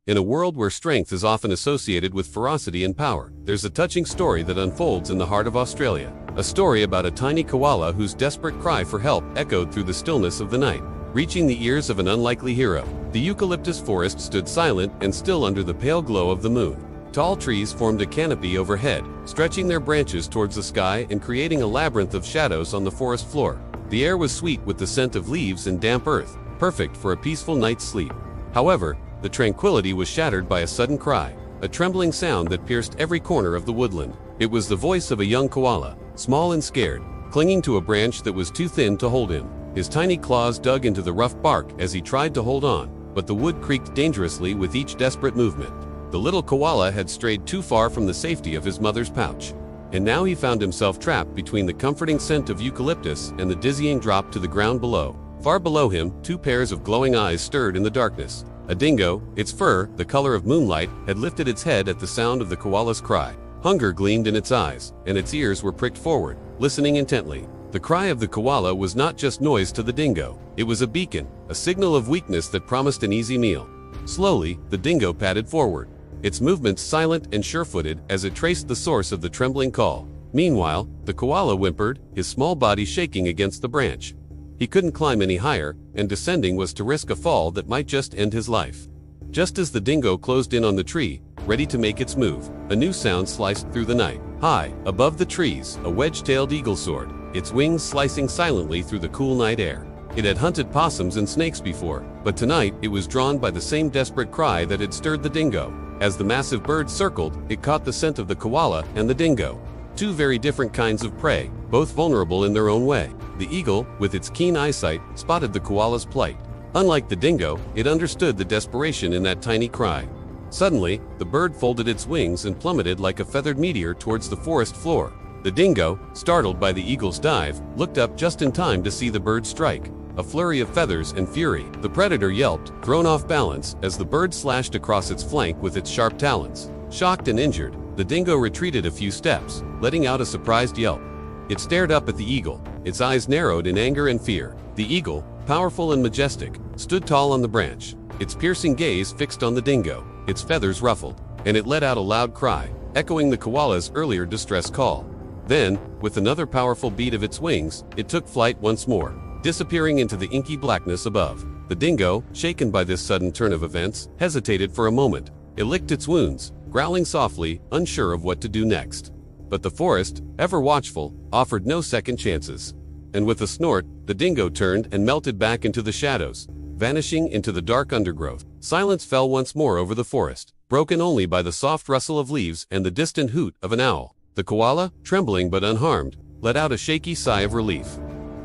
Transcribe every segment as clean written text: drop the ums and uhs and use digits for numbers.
In a world where strength is often associated with ferocity and power, there's a touching story that unfolds in the heart of Australia. A story about a tiny koala whose desperate cry for help echoed through the stillness of the night, reaching the ears of an unlikely hero. The eucalyptus forest stood silent and still under the pale glow of the moon. Tall trees formed a canopy overhead, stretching their branches towards the sky and creating a labyrinth of shadows on the forest floor. The air was sweet with the scent of leaves and damp earth, perfect for a peaceful night's sleep. However, the tranquility was shattered by a sudden cry, a trembling sound that pierced every corner of the woodland. It was the voice of a young koala, small and scared, clinging to a branch that was too thin to hold him. His tiny claws dug into the rough bark as he tried to hold on, but the wood creaked dangerously with each desperate movement. The little koala had strayed too far from the safety of his mother's pouch, and now he found himself trapped between the comforting scent of eucalyptus and the dizzying drop to the ground below. Far below him, two pairs of glowing eyes stirred in the darkness. A dingo, its fur, the color of moonlight, had lifted its head at the sound of the koala's cry. Hunger gleamed in its eyes, and its ears were pricked forward, listening intently. The cry of the koala was not just noise to the dingo. It was a beacon, a signal of weakness that promised an easy meal. Slowly, the dingo padded forward, its movements silent and sure-footed as it traced the source of the trembling call. Meanwhile, the koala whimpered, his small body shaking against the branch. He couldn't climb any higher, and descending was to risk a fall that might just end his life. Just as the dingo closed in on the tree, ready to make its move, a new sound sliced through the night. High, above the trees, a wedge-tailed eagle soared, its wings slicing silently through the cool night air. It had hunted possums and snakes before, but tonight it was drawn by the same desperate cry that had stirred the dingo. As the massive bird circled, it caught the scent of the koala and the dingo. Two very different kinds of prey, both vulnerable in their own way. The eagle, with its keen eyesight, spotted the koala's plight. Unlike the dingo, it understood the desperation in that tiny cry. Suddenly, the bird folded its wings and plummeted like a feathered meteor towards the forest floor. The dingo, startled by the eagle's dive, looked up just in time to see the bird strike. A flurry of feathers and fury. The predator yelped, thrown off balance, as the bird slashed across its flank with its sharp talons. Shocked and injured, the dingo retreated a few steps, letting out a surprised yelp. It stared up at the eagle, its eyes narrowed in anger and fear. The eagle, powerful and majestic, stood tall on the branch, its piercing gaze fixed on the dingo, its feathers ruffled, and it let out a loud cry, echoing the koala's earlier distress call. Then, with another powerful beat of its wings, it took flight once more, disappearing into the inky blackness above. The dingo, shaken by this sudden turn of events, hesitated for a moment. It licked its wounds, growling softly, unsure of what to do next. But the forest, ever watchful, offered no second chances. And with a snort, the dingo turned and melted back into the shadows, vanishing into the dark undergrowth. Silence fell once more over the forest, broken only by the soft rustle of leaves and the distant hoot of an owl. The koala, trembling but unharmed, let out a shaky sigh of relief.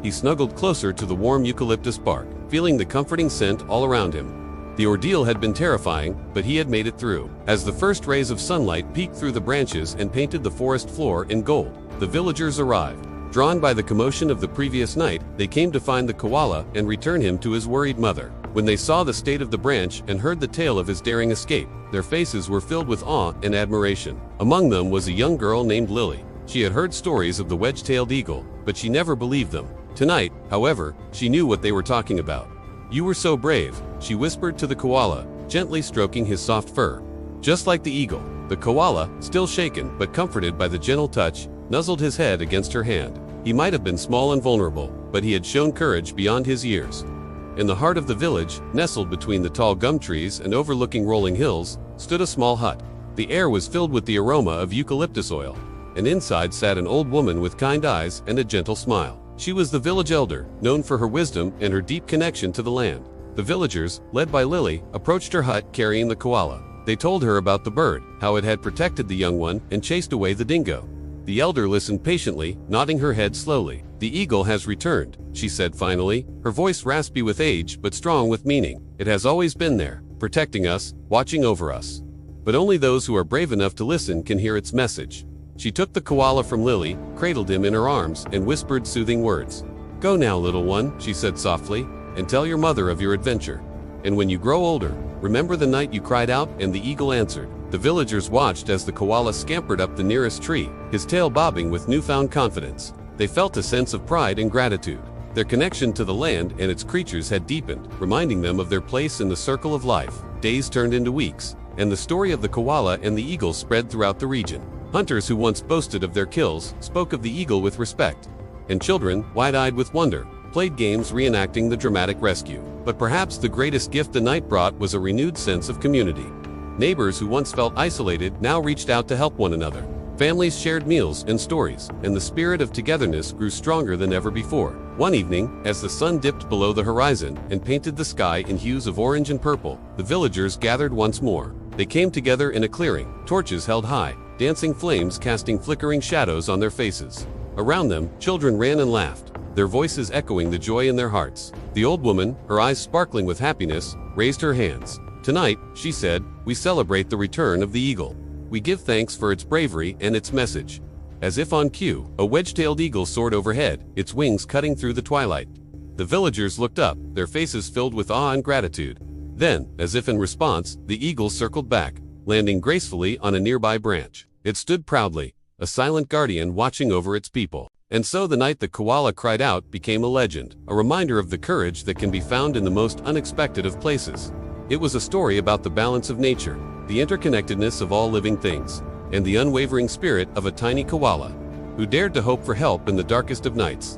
He snuggled closer to the warm eucalyptus bark, feeling the comforting scent all around him. The ordeal had been terrifying, but he had made it through. As the first rays of sunlight peeked through the branches and painted the forest floor in gold, the villagers arrived. Drawn by the commotion of the previous night, they came to find the koala and return him to his worried mother. When they saw the state of the branch and heard the tale of his daring escape, their faces were filled with awe and admiration. Among them was a young girl named Lily. She had heard stories of the wedge-tailed eagle, but she never believed them. Tonight, however, she knew what they were talking about. "You were so brave," she whispered to the koala, gently stroking his soft fur. Just like the eagle, the koala, still shaken but comforted by the gentle touch, nuzzled his head against her hand. He might have been small and vulnerable, but he had shown courage beyond his years. In the heart of the village, nestled between the tall gum trees and overlooking rolling hills, stood a small hut. The air was filled with the aroma of eucalyptus oil, and inside sat an old woman with kind eyes and a gentle smile. She was the village elder, known for her wisdom and her deep connection to the land. The villagers, led by Lily, approached her hut carrying the koala. They told her about the bird, how it had protected the young one and chased away the dingo. The elder listened patiently, nodding her head slowly. "The eagle has returned," she said finally, her voice raspy with age but strong with meaning. "It has always been there, protecting us, watching over us. But only those who are brave enough to listen can hear its message." She took the koala from Lily, cradled him in her arms, and whispered soothing words. "Go now, little one," she said softly, "and tell your mother of your adventure. And when you grow older, remember the night you cried out and the eagle answered." The villagers watched as the koala scampered up the nearest tree, his tail bobbing with newfound confidence. They felt a sense of pride and gratitude. Their connection to the land and its creatures had deepened, reminding them of their place in the circle of life. days turned into weeks, and the story of the koala and the eagle spread throughout the region. Hunters who once boasted of their kills spoke of the eagle with respect, and children, wide-eyed with wonder, played games reenacting the dramatic rescue. But perhaps the greatest gift the night brought was a renewed sense of community. Neighbors who once felt isolated now reached out to help one another. Families shared meals and stories, and the spirit of togetherness grew stronger than ever before. One evening, as the sun dipped below the horizon and painted the sky in hues of orange and purple, the villagers gathered once more. They came together in a clearing, torches held high, dancing flames casting flickering shadows on their faces. Around them, children ran and laughed, their voices echoing the joy in their hearts. The old woman, her eyes sparkling with happiness, raised her hands. "Tonight," she said, "we celebrate the return of the eagle. We give thanks for its bravery and its message." As if on cue, a wedge-tailed eagle soared overhead, its wings cutting through the twilight. The villagers looked up, their faces filled with awe and gratitude. Then, as if in response, the eagle circled back, landing gracefully on a nearby branch. It stood proudly, a silent guardian watching over its people. And so the night the koala cried out became a legend, a reminder of the courage that can be found in the most unexpected of places. It was a story about the balance of nature, the interconnectedness of all living things, and the unwavering spirit of a tiny koala who dared to hope for help in the darkest of nights.